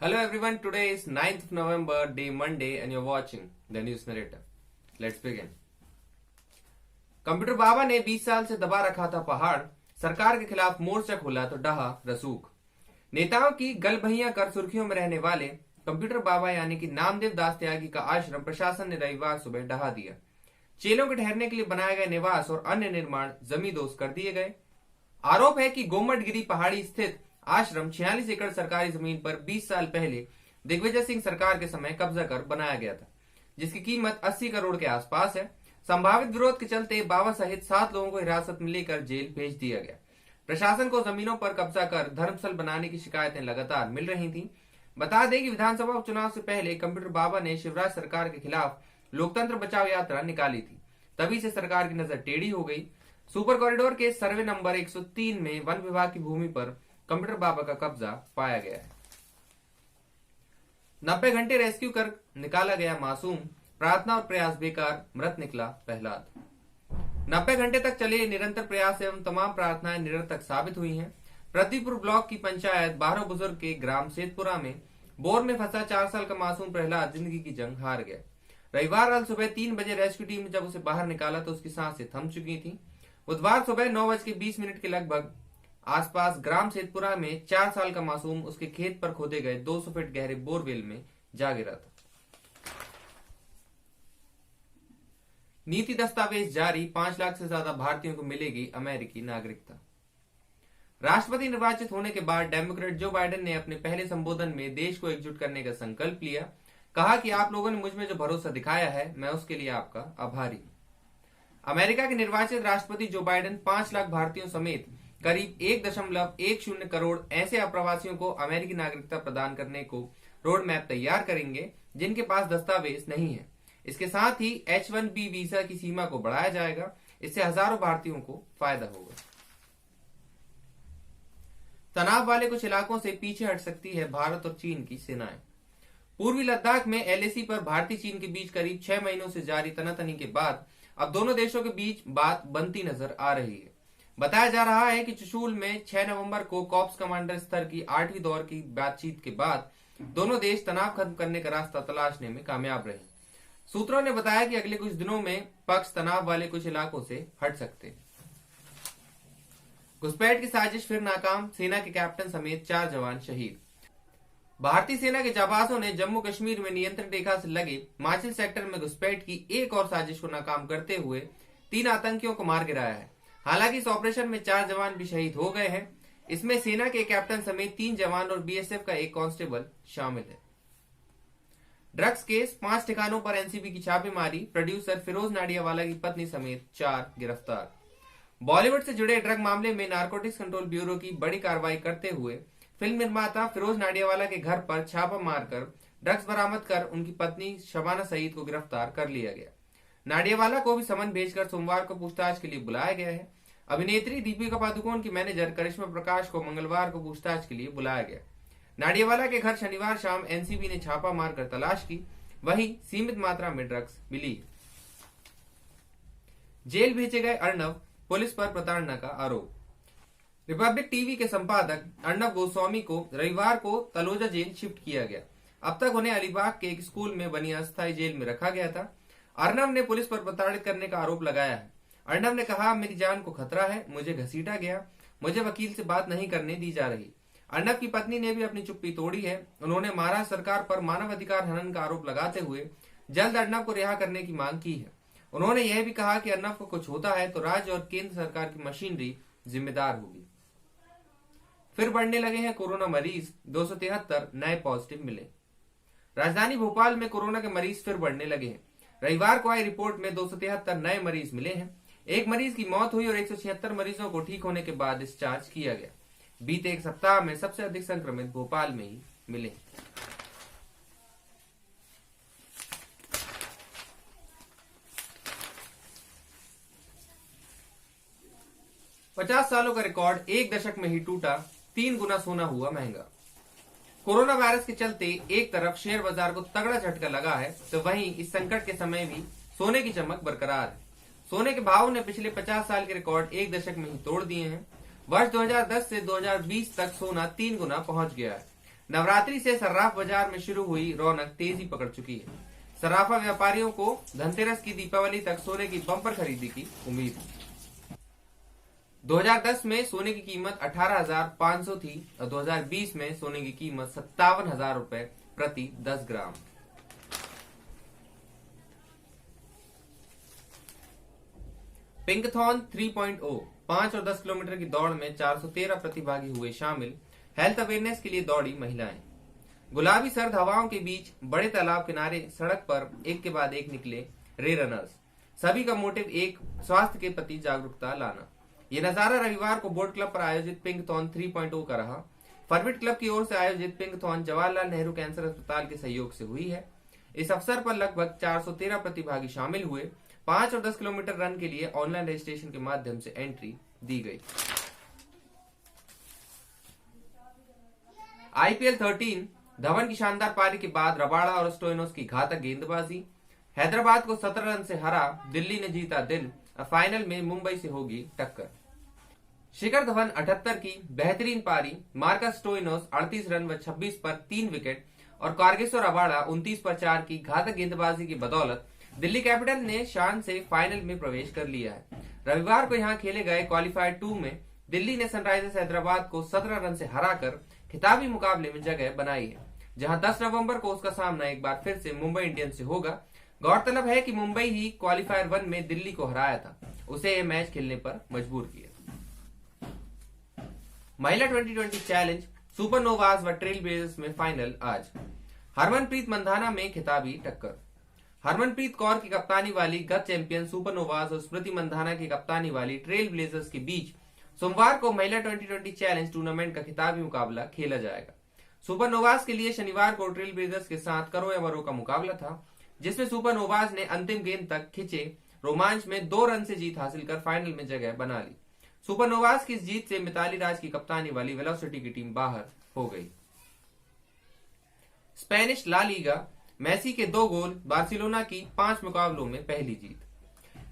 Hello everyone, today is 9th of November, day Monday, and you're watching the News Narrator. Let's begin. Computer Baba ने 20 साल से दबा रखा था पहाड़, सरकार के खिलाफ मोर्चा खोला तो डहा रसूख। नेताओं की गलभैया कर सुर्खियों में रहने वाले कंप्यूटर बाबा यानी कि नामदेव दास त्यागी का आश्रम प्रशासन ने रविवार सुबह ढहा दिया। चेलों के ठहरने के लिए बनाए गए निवास और अन्य निर्माण जमींदोज कर दिए गए। आरोप है कि गोमटगिरी पहाड़ी स्थित आश्रम 46 एकड़ सरकारी जमीन पर 20 साल पहले दिग्विजय सिंह सरकार के समय कब्जा कर बनाया गया था, जिसकी कीमत 80 करोड़ के आसपास है। संभावित विरोध के चलते बाबा सहित 7 लोगों को हिरासत में लेकर जेल भेज दिया गया। प्रशासन को जमीनों पर कब्जा कर धर्मस्थल बनाने की शिकायतें लगातार मिल रही थी। बता दें कि विधानसभा उपचुनाव से पहले कंप्यूटर बाबा ने शिवराज सरकार के खिलाफ लोकतंत्र बचाओ यात्रा निकाली थी, तभी से सरकार की नजर टेढ़ी हो गई। सुपर कॉरिडोर के सर्वे नंबर 103 में वन विभाग की भूमि पर कंप्यूटर बाबा का कब्जा पाया गया है। 90 घंटे रेस्क्यू कर निकाला गया मासूम, प्रार्थना और प्रयास बेकार, मृत निकला प्रहलाद। 90 घंटे तक चले निरंतर प्रयास एवं तमाम प्रार्थनाएं निरर्थक साबित हुई हैं। पृथ्वीपुर ब्लॉक की पंचायत 12 बुजुर्ग के ग्राम सेतपुरा में बोर में फंसा 4 साल का मासूम प्रहलाद जिंदगी की जंग हार गया। रविवार कल सुबह 3 बजे रेस्क्यू टीम ने जब उसे बाहर निकाला तो उसकी सांसें थम चुकी थी। बुधवार सुबह 9:20 के लगभग आसपास ग्राम सेतपुरा में 4 साल का मासूम उसके खेत पर खोदे गए 200 फीट गहरे बोरवेल में जा गिरा था। नीति दस्तावेज जारी, 5 लाख से ज्यादा भारतीयों को मिलेगी अमेरिकी नागरिकता। राष्ट्रपति निर्वाचित होने के बाद डेमोक्रेट जो बाइडेन ने अपने पहले संबोधन में देश को एकजुट करने का संकल्प लिया। कहा कि आप लोगों ने मुझ में जो भरोसा दिखाया है, मैं उसके लिए आपका आभारी हूं। अमेरिका के निर्वाचित राष्ट्रपति जो बाइडेन 5 लाख भारतीयों समेत करीब 1.10 करोड़ ऐसे अप्रवासियों को अमेरिकी नागरिकता प्रदान करने को रोड मैप तैयार करेंगे जिनके पास दस्तावेज नहीं है। इसके साथ ही H-1B वीजा की सीमा को बढ़ाया जाएगा। इससे हजारों भारतीयों को फायदा होगा। तनाव वाले कुछ इलाकों से पीछे हट सकती है भारत और चीन की सेनाएं। पूर्वी लद्दाख में LAC पर भारतीय चीन के बीच करीब 6 महीनों से जारी तनातनी के बाद अब दोनों देशों के बीच बात बनती नजर आ रही है। बताया जा रहा है कि चुशूल में 6 नवंबर को कॉप्स कमांडर स्तर की 8वीं दौर की बातचीत के बाद दोनों देश तनाव खत्म करने का रास्ता तलाशने में कामयाब रहे। सूत्रों ने बताया कि अगले कुछ दिनों में पक्ष तनाव वाले कुछ इलाकों से हट सकते हैं। घुसपैठ की साजिश फिर नाकाम, सेना के कैप्टन समेत 4 जवान शहीद। भारतीय सेना के जाबाजों ने जम्मू कश्मीर में नियंत्रण रेखा से लगे माचिल सेक्टर में घुसपैठ की एक और साजिश को नाकाम करते हुए 3 आतंकियों को मार गिराया है। हालांकि इस ऑपरेशन में 4 जवान भी शहीद हो गए हैं। इसमें सेना के कैप्टन समेत 3 जवान और BSF का एक कांस्टेबल शामिल है। ड्रग्स केस, 5 ठिकानों पर NCB की छापेमारी, प्रोड्यूसर फिरोज नाडियावाला की पत्नी समेत 4 गिरफ्तार। बॉलीवुड से जुड़े ड्रग मामले में नारकोटिक्स कंट्रोल ब्यूरो की बड़ी कार्रवाई करते हुए फिल्म निर्माता फिरोज नाडियावाला के घर पर छापा मारकर ड्रग्स बरामद कर उनकी पत्नी शबाना सईद को गिरफ्तार कर लिया गया। नाडियावाला को भी समन भेजकर सोमवार को पूछताछ के लिए बुलाया गया है। अभिनेत्री दीपिका पादुकोण की मैनेजर करिश्मा प्रकाश को मंगलवार को पूछताछ के लिए बुलाया गया। नाडियावाला के घर शनिवार शाम NCB ने छापा मारकर तलाश की, वहीं सीमित मात्रा में ड्रग्स मिली। जेल भेजे गए अर्णव, पुलिस पर प्रताड़ना का आरोप। रिपब्लिक टीवी के संपादक अर्णव गोस्वामी को रविवार को तलोजा जेल शिफ्ट किया गया। अब तक उन्हें अलीबाग के एक स्कूल में बनी अस्थायी जेल में रखा गया था। अर्णव ने पुलिस पर प्रताड़ित करने का आरोप लगाया है। अर्णव ने कहा, मेरी जान को खतरा है, मुझे घसीटा गया, मुझे वकील से बात नहीं करने दी जा रही। अर्णव की पत्नी ने भी अपनी चुप्पी तोड़ी है। उन्होंने महाराष्ट्र सरकार पर मानवाधिकार हनन का आरोप लगाते हुए जल्द अर्णव को रिहा करने की मांग की है। उन्होंने यह भी कहा कि अर्णव को कुछ होता है तो राज्य और केंद्र सरकार की मशीनरी जिम्मेदार होगी। फिर बढ़ने लगे हैं कोरोना मरीज, 273 नए पॉजिटिव मिले। राजधानी भोपाल में कोरोना के मरीज फिर बढ़ने लगे हैं। रविवार को आई रिपोर्ट में 273 नए मरीज मिले हैं। एक मरीज की मौत हुई और 176 मरीजों को ठीक होने के बाद डिस्चार्ज किया गया। बीते एक सप्ताह में सबसे अधिक संक्रमित भोपाल में ही मिले। पचास सालों का रिकॉर्ड एक दशक में ही टूटा, 3 गुना सोना हुआ महंगा। कोरोना वायरस के चलते एक तरफ शेयर बाजार को तगड़ा झटका लगा है तो वहीं इस संकट के समय भी सोने की चमक बरकरार है। सोने के भाव ने पिछले 50 साल के रिकॉर्ड एक दशक में ही तोड़ दिए हैं। वर्ष 2010 से 2020 तक सोना 3 गुना पहुंच गया है। नवरात्रि से सर्राफ बाजार में शुरू हुई रौनक तेजी पकड़ चुकी है। सर्राफा व्यापारियों को धनतेरस की दीपावली तक सोने की बम्पर खरीदी की उम्मीद है। 2010 में सोने की कीमत 18,500 थी और 2020 में सोने की कीमत 57,000 रुपए प्रति 10 ग्राम। पिंकथॉन 3.0 5 और 10 किलोमीटर की दौड़ में 413 प्रतिभागी हुए शामिल। हेल्थ अवेयरनेस के लिए दौड़ी महिलाएं। गुलाबी सर्द हवाओं के बीच बड़े तालाब किनारे सड़क पर एक के बाद एक निकले रे रनर्स। सभी का मोटिव एक, स्वास्थ्य के प्रति जागरूकता लाना। ये नजारा रविवार को बोट क्लब पर आयोजित पिंकथॉन 3.0 का रहा। फॉरवर्ड क्लब की ओर से आयोजित पिंकथॉन जवाहरलाल नेहरू कैंसर अस्पताल के सहयोग से हुई है। इस अवसर पर लगभग 413 प्रतिभागी शामिल हुए। 5 और 10 किलोमीटर रन के लिए ऑनलाइन रजिस्ट्रेशन के माध्यम से एंट्री दी गई। IPL 13 धवन की शानदार पारी के बाद रबाड़ा और स्टोइनोस की घातक गेंदबाजी। हैदराबाद को 17 रन से हरा दिल्ली ने जीता दिल। अब फाइनल में मुंबई से होगी टक्कर। शिखर धवन 78 की बेहतरीन पारी, मार्कस स्टोइनोस 38 रन व 26 पर 3 विकेट और कार्गेसो रबाड़ा 29 पर 4 की घातक गेंदबाजी की बदौलत दिल्ली कैपिटल ने शान से फाइनल में प्रवेश कर लिया है। रविवार को यहां खेले गए क्वालिफायर 2 में दिल्ली ने सनराइजर्स हैदराबाद को 17 रन से हराकर खिताबी मुकाबले में जगह बनाई है, जहां 10 नवंबर को उसका सामना एक बार फिर से मुंबई इंडियंस से होगा। गौरतलब है कि मुंबई ही क्वालिफायर 1 में दिल्ली को हराया था, उसे यह मैच खेलने पर मजबूर किया। महिला 2020 चैलेंज सुपरनोवाज व ट्रेल ब्लेजर्स में फाइनल आज। हरमनप्रीत मंधाना में खिताबी टक्कर। हरमनप्रीत कौर की कप्तानी वाली गत चैंपियन सुपरनोवाज और स्मृति मंधाना की कप्तानी वाली ट्रेल ब्लेजर्स के बीच सोमवार को महिला 2020 चैलेंज टूर्नामेंट का खिताबी मुकाबला खेला जाएगा। सुपरनोवाज के लिए शनिवार को ट्रेल ब्लेजर्स के साथ करो या मरो का मुकाबला था, जिसमें सुपरनोवाज ने अंतिम गेंद तक खिंचे रोमांच में 2 रन से जीत हासिल कर फाइनल में जगह बना ली। सुपरनोवाज की इस जीत से मिताली राज की कप्तानी वाली वेलोसिटी की टीम बाहर हो गई। स्पेनिश ला लीगा, मेसी के 2 गोल, बार्सिलोना की 5 मुकाबलों में पहली जीत।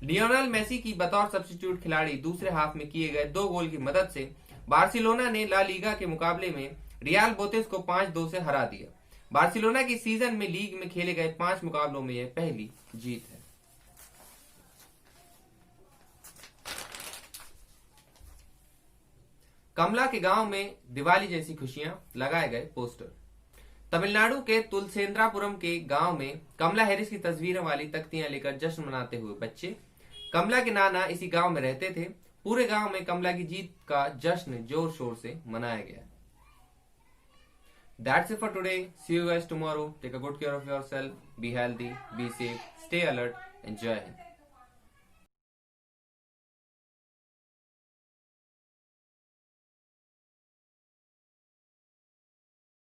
लियोनेल मेसी की बतौर सब्स्टिट्यूट खिलाड़ी दूसरे हाफ में किए गए 2 गोल की मदद से बार्सिलोना ने ला लीगा के मुकाबले में रियल बेटिस को 5-2 से हरा दिया। बार्सिलोना की सीजन में लीग में खेले गए 5 मुकाबलों में यह पहली जीत है। कमला के गांव में दिवाली जैसी खुशियां, लगाए गए पोस्टर। तमिलनाडु के तुलसेंद्रापुरम के गांव में कमला हैरिस की तस्वीरों वाली तख्तियां लेकर जश्न मनाते हुए बच्चे। कमला के नाना इसी गांव में रहते थे। पूरे गांव में कमला की जीत का जश्न जोर शोर से मनाया गया। That's it for today. See you guys tomorrow. Take a good care of yourself. Be healthy. Be safe. Stay alert. Enjoy.